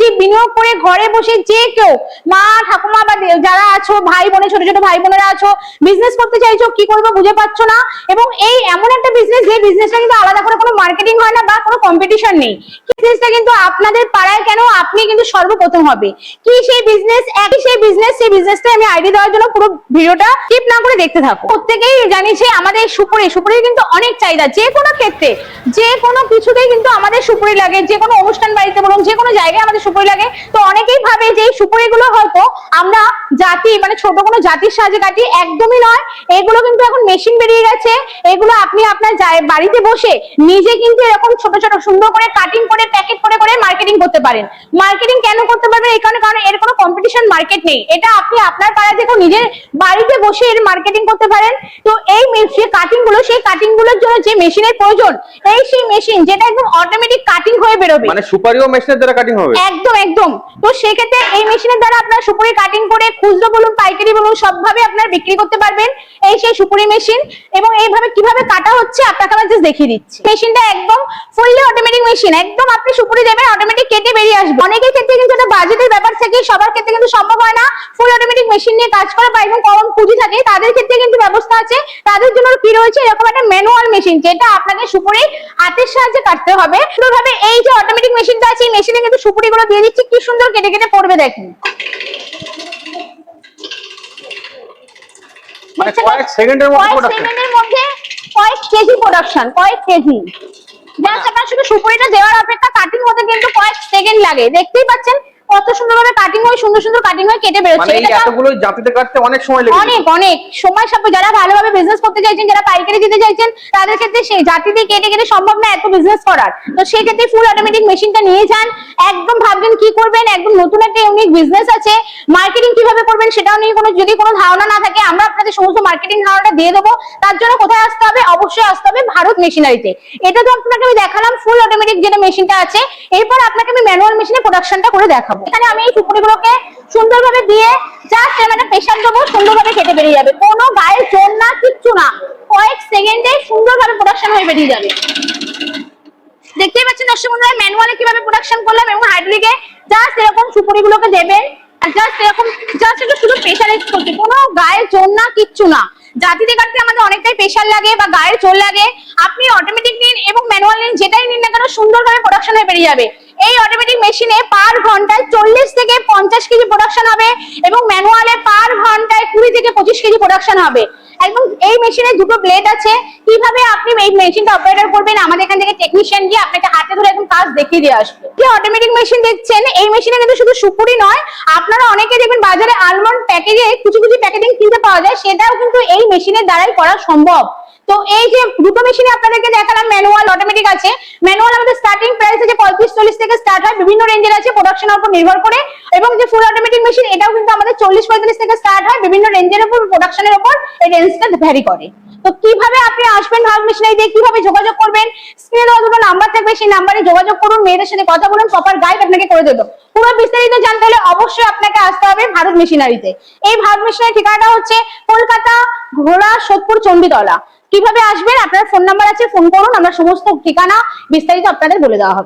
পুঁজি বিনিয়োগ করে ঘরে বসে যে কেউ মা ঠাকুমা বা যারা আছো, ভাই বোনে, ছোট ছোট ভাই বোনেরা আছো, বিজনেস করতে চাইছো, কি করবো বুঝে পাচ্ছ না, এবং এই এমন একটা বিজনেস যে বিজনেসটা কিন্তু আলাদা করে কোনো মার্কেটিং হয় না বা কোনো কম্পিটিশন নেই, বিজনেসটা কিন্তু আপনাদের পাড়ায় কেন আপনি কিন্তু সর্বপ্রথম হবে। কি সেই বিজনেস, একই সেই বিজনেসটা আমি আইডিয়া দেওয়ার জন্য পুরো ভিডিওটা স্কিপ না করে দেখতে থাকো। প্রত্যেকেই জানি যে আমাদের সুপুরি কিন্তু অনেক চাহিদা, যে কোনো ক্ষেত্রে যে কোনো কিছুতেই কিন্তু আমাদের সুপুরি লাগে, যে কোনো অনুষ্ঠান বাড়িতে বলুন, যে কোনো জায়গায় আমাদের সুপুরি লাগে। তো অনেকেই ভাবে যে এই সুপুরিগুলো হয়তো আমরা জাতি মানে ছোট কোনো জাতির সাহায্যে কাটি, একদমই নয়। এগুলো কিন্তু এখন মেশিন বেরিয়ে গেছে, এগুলো আপনি আপনার বাড়িতে বসে নিজে কিন্তু এরকম ছোট ছোট সুন্দর করে কাটিং করে প্যাকেট করে করে মার্কেটিং করতে পারেন। মার্কেটিং কেন করতে পারবেন? এই কারণে, কারণ এর কোনো কম্পিটিশন মার্কেট নেই। এটা আপনি আপনার পাড়া থেকে নিজের বাড়িতে বসে এর মার্কেটিং করতে পারেন। তো এই কাটিং গুলো, সেই কাটিং গুলোর জন্য যে মেশিনের প্রয়োজন, এই সেই মেশিন যেটা একদম অটোমেটিক কাটিং হয়ে বেরোবে, মানে সুপারিও মেশিনের দ্বারা কাটিং হবে। একদম একদম। তো সেক্ষেত্রে এই মেশিনের দ্বারা আপনার সুপুরি কাটিং করে খুচরো বলুন পাইকারি বলুন সবভাবে আপনার বিক্রি করতে পারবেন এই সেই সুপুরি মেশিন। এবং এইভাবে কিভাবে কাটা হচ্ছে আপনাকে আমি জাস্ট দেখিয়ে দিচ্ছি। মেশিনটা একদম ফুললি অটোমেটিক মেশিন, একদম আপনি সুপুরি দেবেন অটোমেটিক কেটে বেরিয়ে আসবে। অনেকের ক্ষেত্রে কিন্তু এটা বাজেটের ব্যাপার থাকে, সবার ক্ষেত্রে কিন্তু সম্ভব হয় না ফুল অটোমেটিক মেশিন নিয়ে কাজ করা বা একদম কম পুঁজি থাকে, তাদের ক্ষেত্রে কিন্তু ব্যবস্থা আছে। তাদের জন্য কি রয়েছে, এরকম একটা ম্যানুয়াল মেশিন যেটা আপনাকে সুপুরি হাতের সাহায্যে কাটতে হবে। সুন্দরভাবে এই যে অটোমেটিক মেশিনটা আছে, এই মেশিনে কিন্তু সুপুরি গুলো দিয়ে দিচ্ছি, কি সুন্দর কেটে কেটে পড়বে দেখুন। মানে কয়েক সেকেন্ডের মধ্যে কয়েক কেজি প্রোডাকশন, কয়েক কেজি। জাস্ট আপনার শুধু সুপুরিটা দেওয়ার অপেক্ষা, কাটিং হতে কিন্তু কয়েক সেকেন্ড লাগে। দেখতেই পাচ্ছেন কত সুন্দরভাবে কাটিং হয়, সুন্দর সুন্দর কাটিং হয় কেটে বেরোচ্ছে। মানে এই এতগুলো জাতিতে কাটতে অনেক সময় লাগে, অনেক অনেক সময় সাপেক্ষ। যারা ভালোভাবে বিজনেস করতে চাইছেন, যারা পাইকারি দিতে চাইছেন, তাদের ক্ষেত্রে সেই জাতি দিয়ে কেটে কেটে সম্ভব না এত বিজনেস করার। তো সেই ক্ষেত্রে ফুল অটোমেটিক মেশিনটা নিয়ে যান। একদম ভাববেন কি করবেন, একদম নতুন একটা ইউনিক বিজনেস আছে, মার্কেটিং কিভাবে করবেন সেটাও নিয়ে যদি কোনো ধারণা না থাকে, আমরা আপনাদের সমস্ত মার্কেটিং ধারণাটা দিয়ে দেবো। তার জন্য কোথায় আসতে হবে? অবশ্যই আসতে হবে ভারত মেশিনারিতে। এটা তো আপনাকে আমি দেখালাম ফুল অটোমেটিক যেটা মেশিনটা আছে, এরপর আপনাকে আমি ম্যানুয়াল মেশিনে প্রোডাকশনটা করে দেখাবো। এখানে আমি এই সুপুরিগুলোকে সুন্দরভাবে দিয়ে জাস্ট একটা প্রেসার দেবো, সুন্দরভাবে কেটে বেরিয়ে যাবে, কোনো গায়ে জোর না, কিচ্ছু না, কয়েক সেকেন্ডে সুন্দরভাবে প্রোডাকশন হয়ে বেরিয়ে যাবে। দেখতেই পাচ্ছেন দর্শক বন্ধুরা ম্যানুয়ালে কিভাবে প্রোডাকশন করলাম, এবং হাইড্রোলিকে জাস্ট এরকম সুপুরিগুলোকে দেবেন, জাস্ট এরকম জাস্ট একটু শুধু প্রেসারাইজ করতে, কোনো গায়ে জোর না, কিচ্ছু না। জাতিতে কাটতে আমাদের অনেকটাই প্রেসার লাগে বা গায়ে জোর লাগে। আপনি অটোমেটিক নিন এবং ম্যানুয়াল নিন, যেটাই নিন না কেন সুন্দরভাবে প্রোডাকশন হয়ে বেরিয়ে যাবে। এই অটোমেটিক মেশিনে পার ঘন্টায় 40 থেকে 50 কেজি প্রোডাকশন হবে, এবং ম্যানুয়ালে পার ঘন্টায় 20 থেকে 25 কেজি প্রোডাকশন হবে। একদম এই মেশিনে দুটো ব্লেড আছে। কিভাবে আপনি এই মেশিনটা অপারেটর করবেন, আমাদের এখান থেকে টেকনিশিয়ান গিয়ে আপনাকে হাতে ধরে একদম কাজ দেখিয়ে দিয়ে আসবে। যে অটোমেটিক মেশিন দেখছেন, এই মেশিনে কিন্তু শুধু সুপুরি নয়, আপনারা অনেকে দেখবেন বাজারে আলমন্ড প্যাকেজে কুচি কুচি প্যাকেজিং কিনতে পাওয়া যায়, সেটাও কিন্তু এই মেশিনের দ্বারাই করা সম্ভব। তো এই যে দুটো মেশিনে আপনাদেরকে দেখালাম, ম্যানুয়াল অটোমেটিক আছে। ম্যানুয়াল আমাদের স্টার্টিং প্রাইস আছে 35-40 থেকে স্টার্ট হয়, বিভিন্ন রেঞ্জের আছে প্রোডাকশনের উপর নির্ভর করে। এবং যে ফুল অটোমেটিক মেশিন, এটাও কিন্তু আমাদের 40-45 থেকে স্টার্ট হয়, বিভিন্ন রেঞ্জের উপর, প্রোডাকশনের উপর এই রেঞ্জটা ভ্যারি করে। তো কিভাবে আপনি আসবেন ভারত মেশিনারি দিয়ে, কিভাবে যোগাযোগ করবেন, স্ক্রিনে দেওয়া দুটো নাম্বার থাকবে, সেই নাম্বারে যোগাযোগ করুন, মেয়েদের সাথে কথা বলুন, প্রপার গাইড আপনাকে করে দেবো। পুরো বিস্তারিত জানতে হলে অবশ্যই আপনাকে আসতে হবে ভারত মেশিনারিতে। এই ভারত মেশিনারি ঠিকানাটা হচ্ছে কলকাতা ঘোড়া সোদপুর চণ্ডীতলা। কিভাবে আসবেন, আপনার ফোন নাম্বার আছে, ফোন করুন, আমরা সমস্ত ঠিকানা বিস্তারিত আপনাদের বলে দেওয়া হবে।